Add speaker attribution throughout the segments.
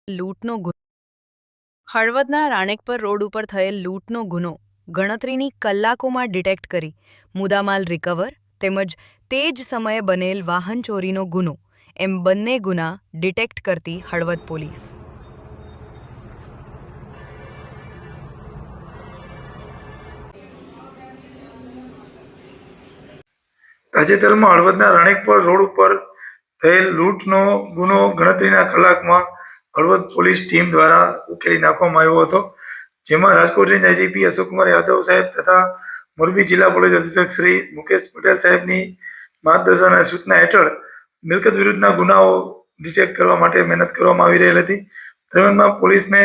Speaker 1: લૂંટનો ગુનો. હળવદના રાણેકપર રોડ ઉપર થયેલ લૂંટનો ગુનો ગણતરીની કલાકોમાં ડિટેક્ટ કરી મુદ્દામાલ રિકવર તેમજ તે જ સમયે બનેલ વાહન ચોરીનો ગુનો એમ બંને ગુના ડિટેક્ટ કરતી હળવદ પોલીસ.
Speaker 2: તાજેતરમાં હળવદના રાણેકપર રોડ ઉપર થયેલ લૂંટનો ગુનો ગણતરીના કલાકમાં હળવદ પોલીસ ટીમ દ્વારા ઉકેલી નાખવામાં આવ્યો હતો, જેમાં રાજકોટ રેન્જ આઈજીપી અશોકકુમાર યાદવ સાહેબ તથા મોરબી જિલ્લા પોલીસ અધિક્ષક શ્રી મુકેશ પટેલ સાહેબની માર્ગદર્શન અને સૂચના હેઠળ મિલકત વિરુદ્ધના ગુનાઓ ડિટેક્ટ કરવા માટે મહેનત કરવામાં આવી રહેલ હતી. દરમિયાનમાં પોલીસને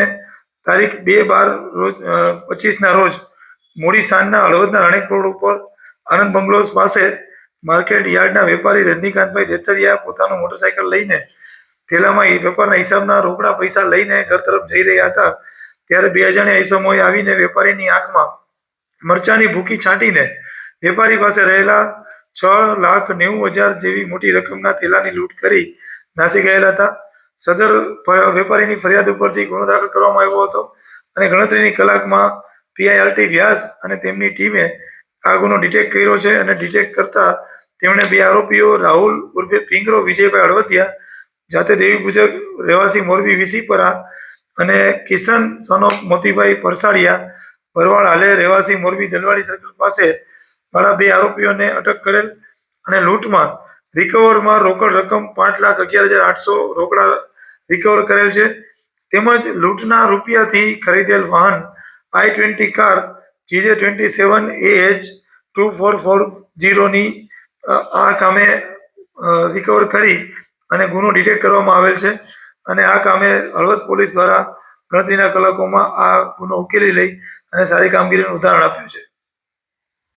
Speaker 2: તારીખ 2/12/25ના રોજ મોડી સાંજના હળવદના રાણેકપર રોડ ઉપર આનંદ બંગલોઝ પાસે માર્કેટ યાર્ડના વેપારી રજનીકાંતભાઈ દેતરિયા પોતાનું મોટરસાયકલ લઈને થેલામાં વેપારના હિસાબના રોકડા પૈસા લઈને ઘર તરફ જઈ રહ્યા હતા, ત્યારે બે અજાણ્યા ઈસમોએ આવીને વેપારીની આંખમાં મરચાની ભૂકી છાંટીને વેપારી પાસે રહેલા 6,90,000 જેવી મોટી રકમના થેલાની લૂંટ કરી નાસી ગયેલા હતા. સદર વેપારીની ફરિયાદ ઉપરથી ગુનો દાખલ કરવામાં આવ્યો હતો અને ગણતરીની કલાકમાં પીઆઈ વ્યાસ અને તેમની ટીમે આ ગુનો ડિટેક્ટ કર્યો છે અને ડિટેક્ટ કરતા તેમણે બે આરોપીઓ રાહુલ ઉર્ફે પિંગરો વિજયભાઈ હળવદિયા જાતે દેવી પૂજક રહેવાસી મોરબી વિસીપરા અને કિશન સન ઓફ મોતીભાઈ પરસાડિયા ભરવાડ હાલે રહેવાસી મોરબી દલવાડી સર્કલ પાસે વાળા બે આરોપીઓને અટક કરેલ અને લૂંટમાં રિકવરમાં રોકડ રકમ 5,11,800 રોકડા રિકવર કરેલ છે, તેમજ લૂંટના રૂપિયાથી ખરીદેલ વાહન i20 કાર GJ27AH2440ની આ કામે રિકવર કરી અને ગુનો ડિટેક્ટ કરવામાં આવેલ છે અને આ કામે હળવદ પોલીસ દ્વારા ગણતરીના કલાકોમાં આ ગુનો ઉકેલી લઈ અને સારી કામગીરીનું ઉદાહરણ આપ્યું છે.